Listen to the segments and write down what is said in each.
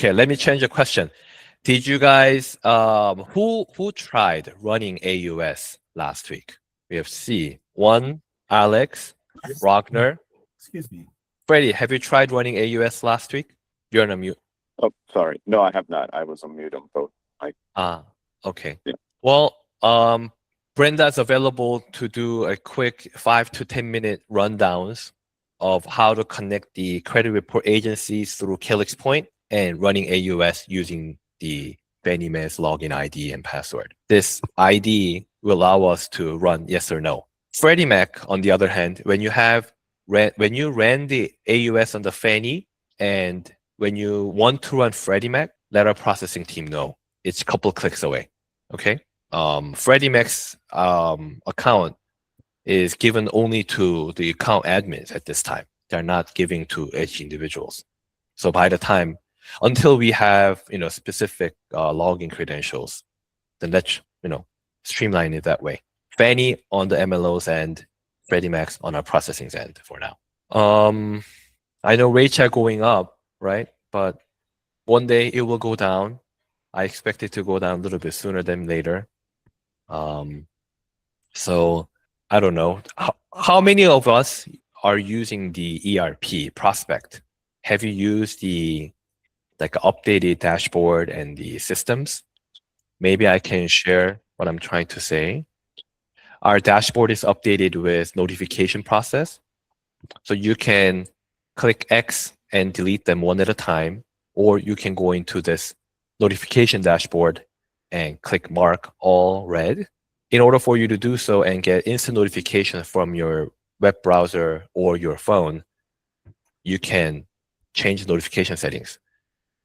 Okay, let me change the question. Did you guys who tried running AUS last week? We have one, Alex, Ragnar. Excuse me. Freddie, have you tried running AUS last week? You're on a mute. Oh, sorry. No, I have not. I was on mute on both. Okay. Yeah. Well, Brenda's available to do a quick 5 to 10 minute rundowns of how to connect the credit report agencies through Calyx Point and running AUS using the Fannie Mae's login ID and password. This ID will allow us to run yes or no. Freddie Mac, on the other hand, when you ran the AUS on the Fannie and when you want to run Freddie Mac, let our processing team know. It's a couple clicks away. Okay. Freddie Mac's account is given only to the account admins at this time. They're not giving to each individuals. So by the time, until we have specific login credentials, then let's streamline it that way. Fannie on the MLO's end, Freddie Mac's on our processing's end for now. I know rates are going up, right? But one day it will go down. I expect it to go down a little bit sooner than later. So I don't know. How many of us are using the ERP Prospect? Have you used the updated dashboard and the systems? Maybe I can share what I'm trying to say. Our dashboard is updated with notification process. So you can click X and delete them one at a time, or you can go into this notification dashboard and click mark all red. In order for you to do so and get instant notification from your web browser or your phone, you can change notification settings.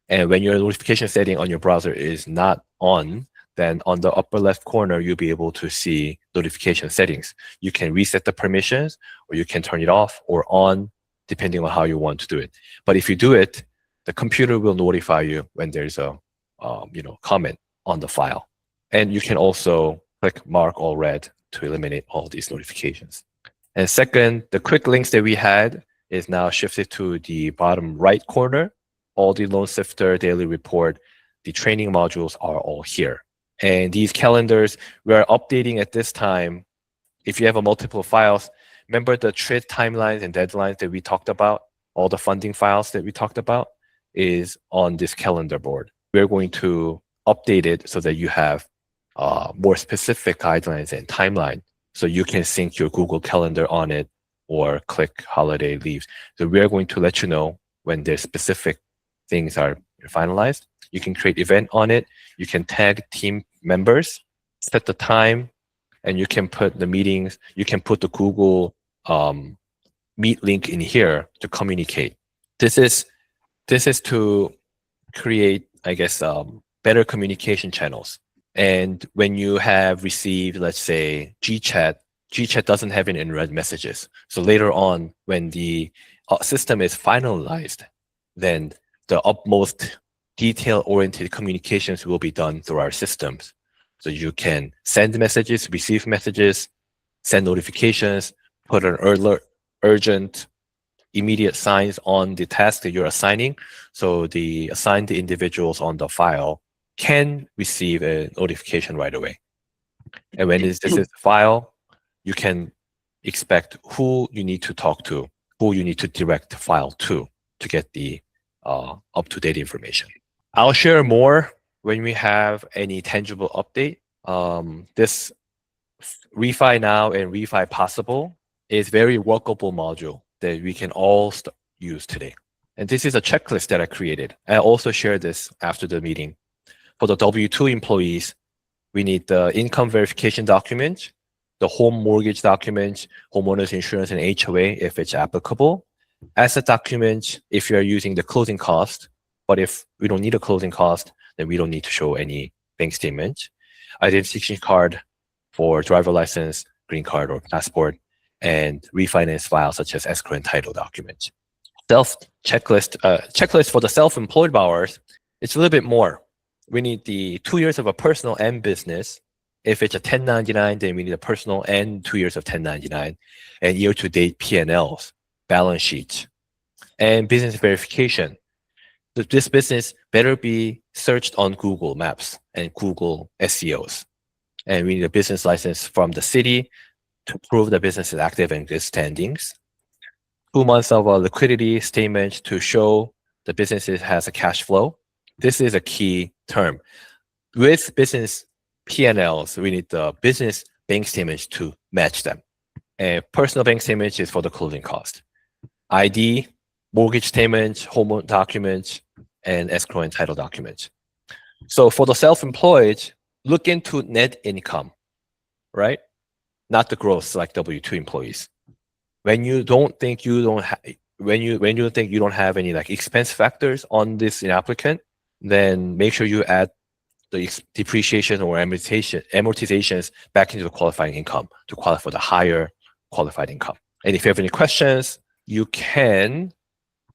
And when your notification setting on your browser is not on, then on the upper left corner, you'll be able to see notification settings. You can reset the permissions, or you can turn it off or on, depending on how you want to do it. But if you do it, the computer will notify you when there's a comment on the file. And you can also click mark all red to eliminate all these notifications. And second, the quick links that we had is now shifted to the bottom right corner. All the Loan Sifter daily report, the training modules are all here. And these calendars, we are updating at this time. If you have multiple files, remember the TRID timelines and deadlines that we talked about, all the funding files that we talked about is on this calendar board. We're going to update it so that you have more specific guidelines and timeline. So you can sync your Google Calendar on it or click holiday leaves. So we're going to let you know when there's specific things are finalized. You can create event on it. You can tag team members, set the time, and you can put the meetings. You can put the Google Meet link in here to communicate. This is to create, I guess, better communication channels. And when you have received, let's say, GChat doesn't have any in-read messages. So later on, when the system is finalized, then the utmost detail-oriented communications will be done through our systems. So you can send messages, receive messages, send notifications, put an urgent, immediate signs on the task that you're assigning. So the assigned individuals on the file can receive a notification right away. And when this is the file, you can expect who you need to talk to, who you need to direct the file to get the up-to-date information. I'll share more when we have any tangible update. This RefiNow and Refi Possible is very workable module that we can all use today. And this is a checklist that I created. I also shared this after the meeting. For the W-2 employees, we need the income verification document, the home mortgage document, homeowners insurance and HOA if it's applicable, asset documents if you're using the closing cost. But if we don't need a closing cost, then we don't need to show any bank statement. Identification card for driver license, green card, or passport, and refinance files such as escrow and title documents. Checklist for the self-employed borrowers, it's a little bit more. We need the 2 years of a personal and business. If it's a 1099, then we need a personal and 2 years of 1099, and year-to-date P&Ls, balance sheets, and business verification. This business better be searched on Google Maps and Google SEOs. And we need a business license from the city to prove the business is active and good standings. 2 months of a liquidity statement to show the business has a cash flow. This is a key term. With business P&Ls, we need the business bank statements to match them. And personal bank statements is for the closing cost. ID, mortgage statements, home documents, and escrow and title documents. So for the self-employed, look into net income, right? Not the gross like W-2 employees. When you think you don't have any like expense factors on this applicant, then make sure you add the depreciation or amortizations back into the qualifying income to qualify for the higher qualified income. And if you have any questions, you can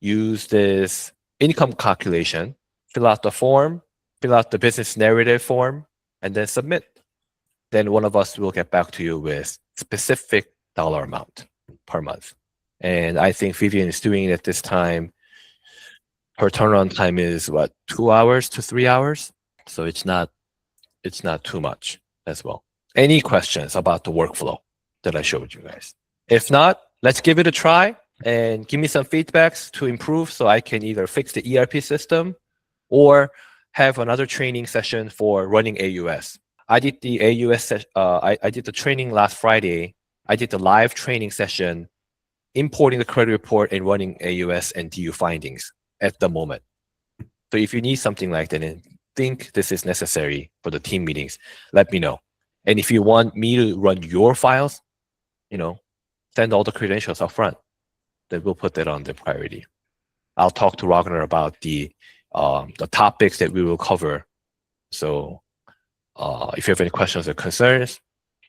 use this income calculation, fill out the form, fill out the business narrative form, and then submit. Then one of us will get back to you with specific dollar amount per month. And I think Vivian is doing it at this time. Her turnaround time is what, 2 hours to 3 hours? So it's not too much as well. Any questions about the workflow that I showed you guys? If not, let's give it a try and give me some feedbacks to improve so I can either fix the ERP system or have another training session for running AUS. I did the AUS, I did the training last Friday. I did the live training session, importing the credit report and running AUS and DU findings at the moment. So if you need something like that and think this is necessary for the team meetings, let me know. And if you want me to run your files, send all the credentials up front. Then we'll put that on the priority. I'll talk to Ragnar about the topics that we will cover. So if you have any questions or concerns,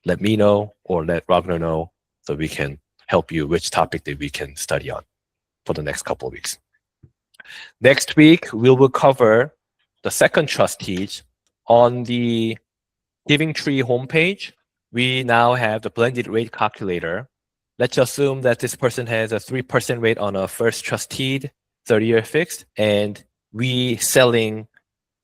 let me know or let Ragnar know so we can help you which topic that we can study on for the next couple of weeks. Next week, we will cover the second trustees. On the Giving Tree homepage, we now have the blended rate calculator. Let's assume that this person has a 3% rate on a first trustee, 30-year fixed, and we selling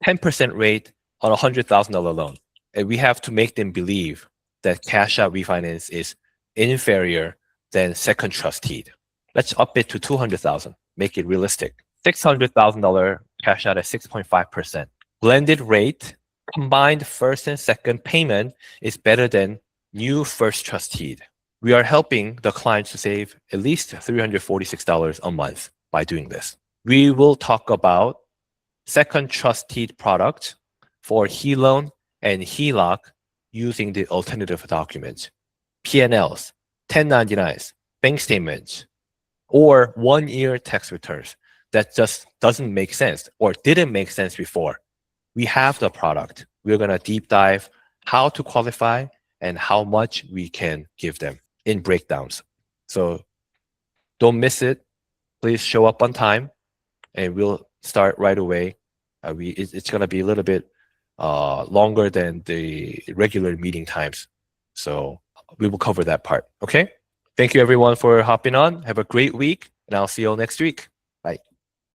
10% rate on a $100,000 loan. And we have to make them believe that cash out refinance is inferior than second trustee. Let's up it to $200,000, make it realistic. $600,000 cash out at 6.5%. Blended rate, combined first and second payment is better than new first trustee. We are helping the clients to save at least $346 a month by doing this. We will talk about second trustee product for HELoan and HELOC using the alternative documents, P&Ls, 1099s, bank statements, or 1-year tax returns. That just doesn't make sense or didn't make sense before. We have the product. We're going to deep dive how to qualify and how much we can give them in breakdowns. So don't miss it. Please show up on time and we'll start right away. It's going to be a little bit longer than the regular meeting times. So we will cover that part. Okay. Thank you everyone for hopping on. Have a great week and I'll see you all next week.